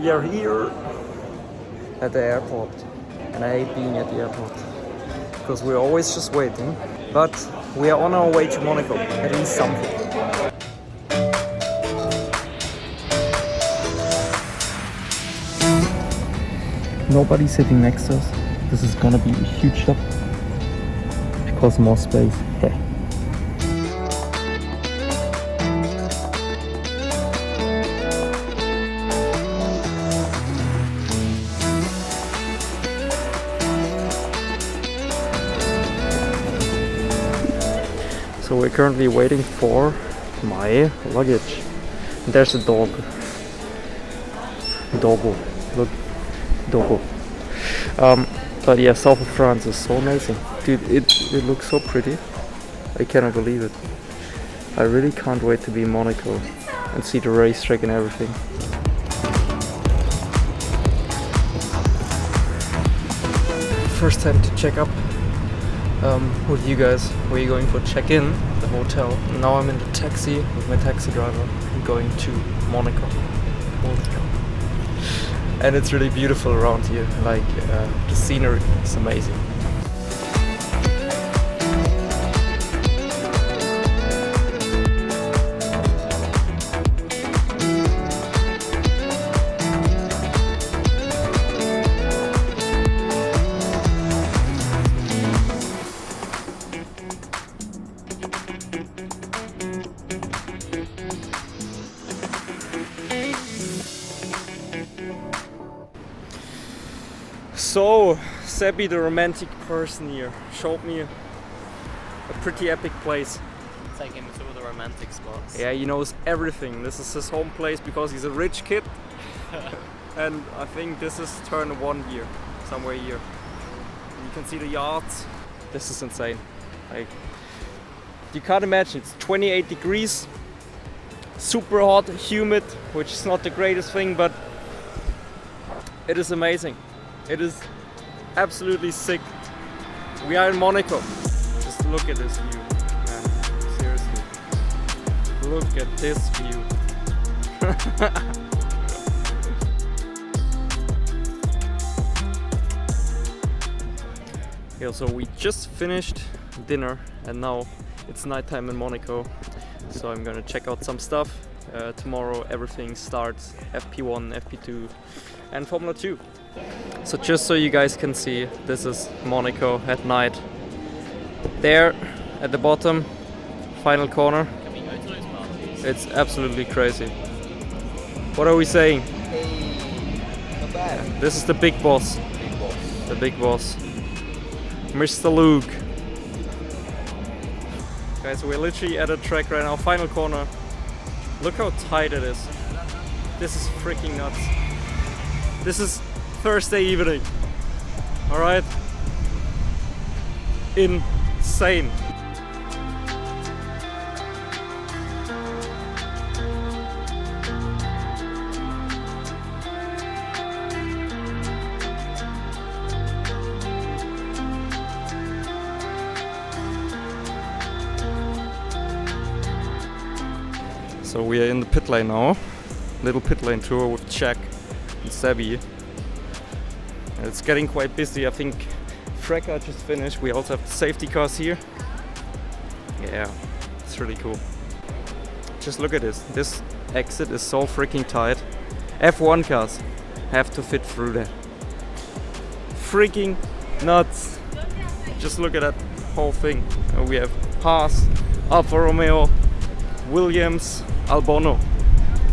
We are here at the airport, and I hate being at the airport because we're always just waiting. But we are on our way to Monaco, at least something. Nobody sitting next to us. This is gonna be a huge stop because more space. Hey. So we're currently waiting for my luggage. There's a dog. Doggo. Look. Doggo. But yeah, south of France is so amazing. Dude, it looks so pretty. I cannot believe it. I really can't wait to be in Monaco and see the racetrack and everything. First time to check up with you guys. We're going for check-in at the hotel. Now I'm in the taxi with my taxi driver. I'm going to Monaco. And it's really beautiful around here. Like the scenery is amazing. So, Sebi, the romantic person here, showed me a pretty epic place. Take him to all the romantic spots. Yeah, he knows everything. This is his home place because he's a rich kid. And I think this is turn 1 year, somewhere here. You can see the yachts. This is insane. Like, you can't imagine, it's 28 degrees, super hot, humid, which is not the greatest thing, but it is amazing. It is absolutely sick. We are in Monaco. Just look at this view, man. Seriously. Look at this view. Yeah, so we just finished dinner and now it's nighttime in Monaco. So I'm gonna check out some stuff. Tomorrow everything starts, FP1, FP2 and Formula 2. So just so you guys can see, this is Monaco at night. There at the bottom, final corner. Can we go to those parties? It's absolutely crazy. What are we saying? Hey, not bad. This is the big boss. Big boss. The big boss. Mr. Luke. Guys, we're literally at a track right now, final corner. Look how tight it is. This is freaking nuts. This is Thursday evening. Alright? Insane. So we are in the pit lane now. Little pit lane tour with Jack and Sebi. It's getting quite busy. I think Frecker just finished. We also have the safety cars here. Yeah, it's really cool. Just look at this. This exit is so freaking tight. F1 cars have to fit through there. Freaking nuts. Just look at that whole thing. We have Haas, Alfa Romeo, Williams, Albon,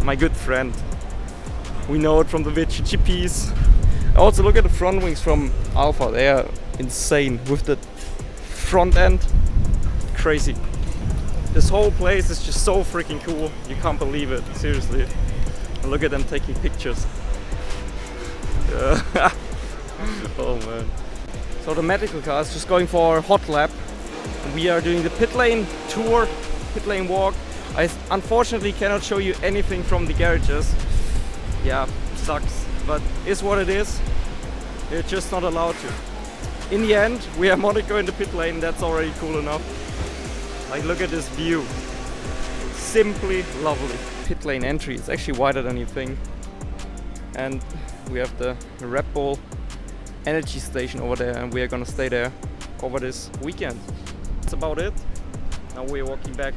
my good friend. We know it from the VGPs. Also look at the front wings from Alfa. They are insane with the front end. Crazy. This whole place is just so freaking cool. You can't believe it, seriously. And look at them taking pictures. Oh man. So the medical car is just going for a hot lap. We are doing the pit lane tour, pit lane walk. I unfortunately cannot show you anything from the garages. Yeah, sucks, but it's what it is. You're just not allowed to. In the end, we have Monaco in the pit lane. That's already cool enough. Like, look at this view. Simply lovely. Pit lane entry is actually wider than you think. and we have the Red Bull energy station over there, and we are gonna stay there over this weekend. That's about it. Now we're walking back.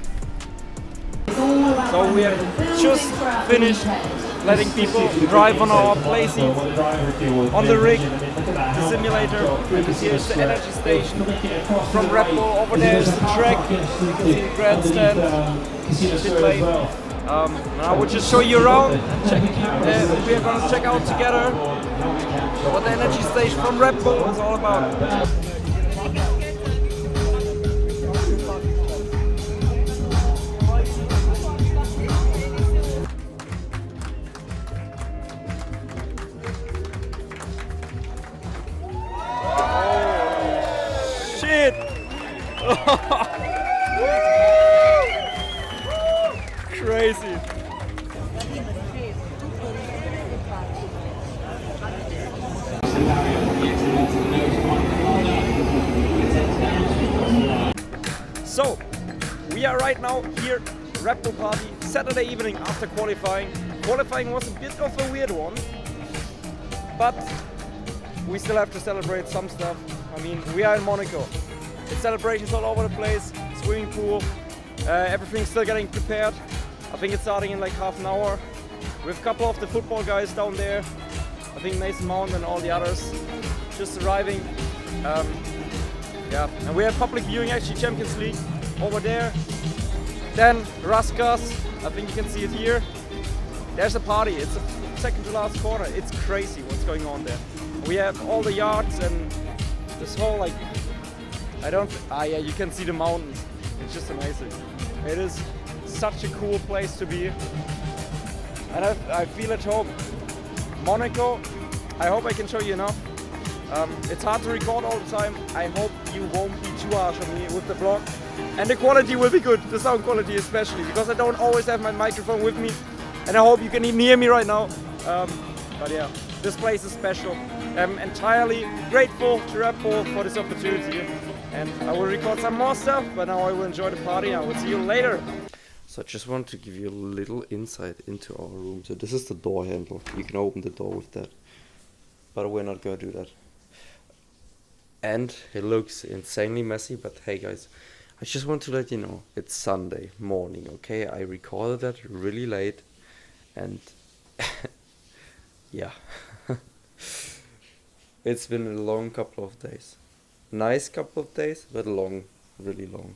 So we have just finished letting people drive on our Playseat on the rig, the simulator. And here's the energy station from Red Bull. Over there is the track, you can see the grandstand, pit lane. I will just show you around. We are going to check out together what the energy station from Red Bull is all about. Crazy. So, we are right now here, Red Bull party, Saturday evening after qualifying. Qualifying was a bit of a weird one, but we still have to celebrate some stuff. I mean, we are in Monaco. It's celebrations all over the place, swimming pool, everything's still getting prepared. I think it's starting in like half an hour. We have a couple of the football guys down there. I think Mason Mount and all the others just arriving. Yeah, and we have public viewing actually, Champions League over there. Then Raskas, I think you can see it here. There's a party, it's the second to last corner. It's crazy what's going on there. We have all the yachts and this whole like, yeah, you can see the mountains. It's just amazing. It is such a cool place to be. And I feel at home. Monaco, I hope I can show you enough. It's hard to record all the time. I hope you won't be too harsh on me with the vlog. And the quality will be good, the sound quality especially, because I don't always have my microphone with me. And I hope you can even hear me right now. But yeah, this place is special. I'm entirely grateful to Red Bull for this opportunity. And I will record some more stuff, but now I will enjoy the party. I will see you later. So I just want to give you a little insight into our room. So this is the door handle. You can open the door with that. But we're not going to do that. And it looks insanely messy, but hey guys, I just want to let you know, it's Sunday morning, okay? I recorded that really late, and yeah. It's been a long couple of days. Nice couple of days, but long, really long.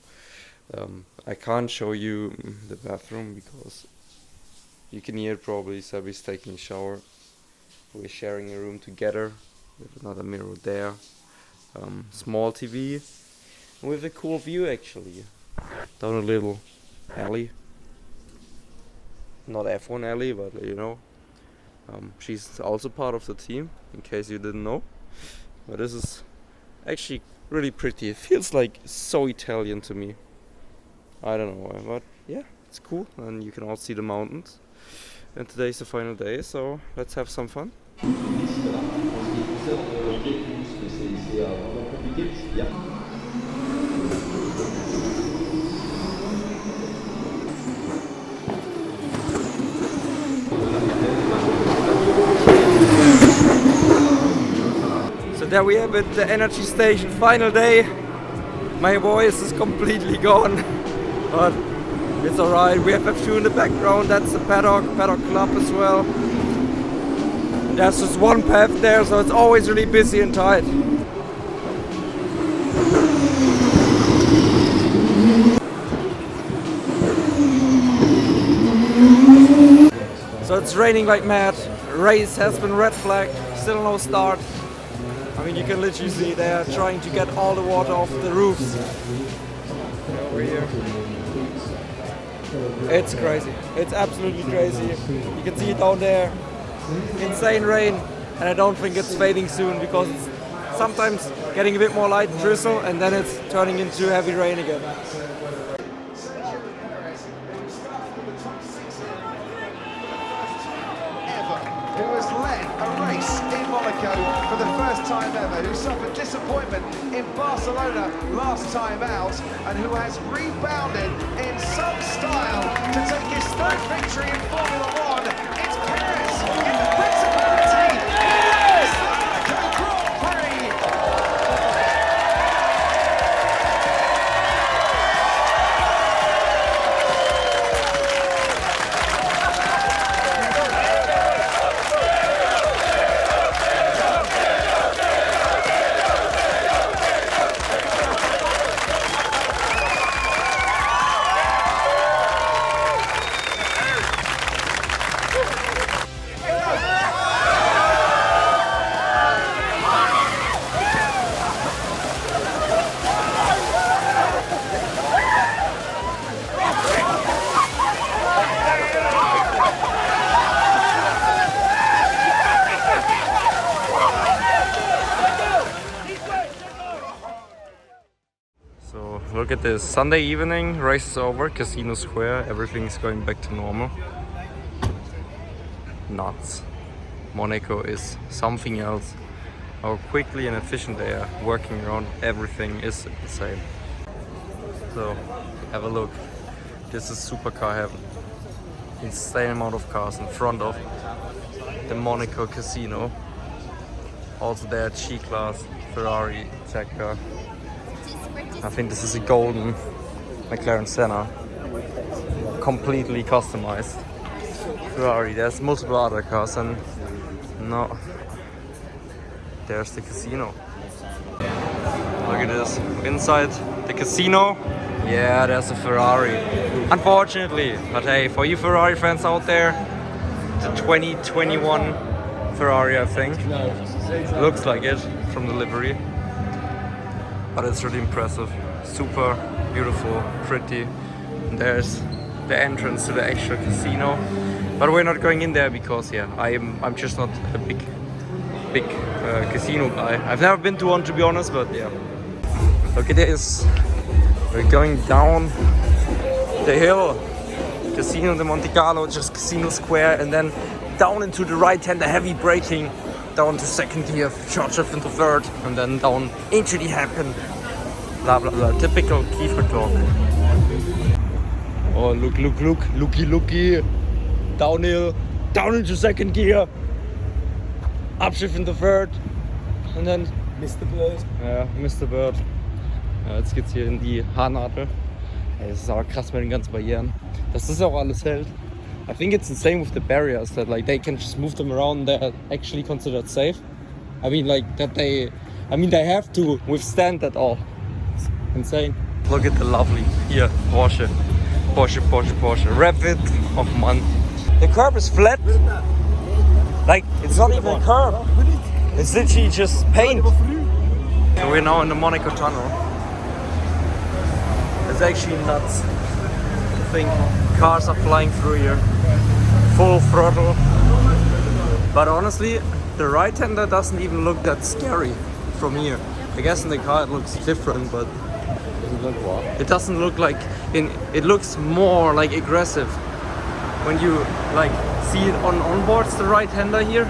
I can't show you the bathroom because you can hear probably Sabi's taking a shower. We're sharing a room together with another mirror there. Small TV with a cool view actually. Down a little alley. Not F1 alley, but you know. She's also part of the team, in case you didn't know. But this is actually really pretty. It feels like so Italian to me. I don't know why, but yeah, it's cool. And you can all see the mountains. And today's the final day, so let's have some fun. So there we have it, the energy station, final day. My voice is completely gone, but it's alright. We have F2 in the background, that's the paddock club as well. And there's just one path there, so it's always really busy and tight. So it's raining like mad. Race has been red flagged, still no start. I mean, you can literally see they are trying to get all the water off the roofs. Over here. It's crazy. It's absolutely crazy. You can see it down there. Insane rain, and I don't think it's fading soon because it's sometimes getting a bit more light drizzle and then it's turning into heavy rain again. Who has led a race in Monaco for the first time ever, who suffered disappointment in Barcelona last time out, and who has rebounded in some style to take his third victory in Formula One. It's Perez in the principal Look at this. Sunday evening, race is over, Casino Square, everything is going back to normal. Nuts. Monaco is something else. How quickly and efficient they are working around everything is insane. So, have a look. This is supercar heaven. Insane amount of cars in front of the Monaco Casino. Also there, G-Class, Ferrari, Checker. I think this is a golden McLaren Senna. Completely customized. Ferrari, there's multiple other cars and no. There's the casino. Look at this. Inside the casino, yeah, there's a Ferrari. Unfortunately, but hey, for you Ferrari fans out there, the 2021 Ferrari, I think. Looks like it from the livery. But it's really impressive. Super beautiful, pretty. And there's the entrance to the actual casino. But we're not going in there because, yeah, I'm just not a big casino guy. I've never been to one, to be honest, but yeah. Look at this. We're going down the hill. Casino de Monte Carlo, just Casino Square, and then down into the right hand, the heavy braking, down to second gear, short shift into third, and then down into the hairpin. Blah blah blah. Typical Kiefer talk. Oh, looky. Downhill, down into second gear. Upshift into third. Und dann Mr. Bird. Ja, Mr. Bird. Ja, jetzt geht's hier in die Haarnadel. Ey, das ist aber krass mit den ganzen Barrieren. Dass das auch alles hält. I think it's the same with the barriers, that like they can just move them around. They're actually considered safe. I mean, like that they have to withstand that all. It's insane. Look at the lovely here Porsche. Rapid. Oh man. The curb is flat. Like it's not even a curb. It's literally just paint. And we're now in the Monaco tunnel. It's actually nuts. I think cars are flying through here. Full throttle. But honestly, the right-hander doesn't even look that scary from here. I guess in the car it looks different, but it doesn't look like it looks more like aggressive when you like see it on onboards, the right-hander here.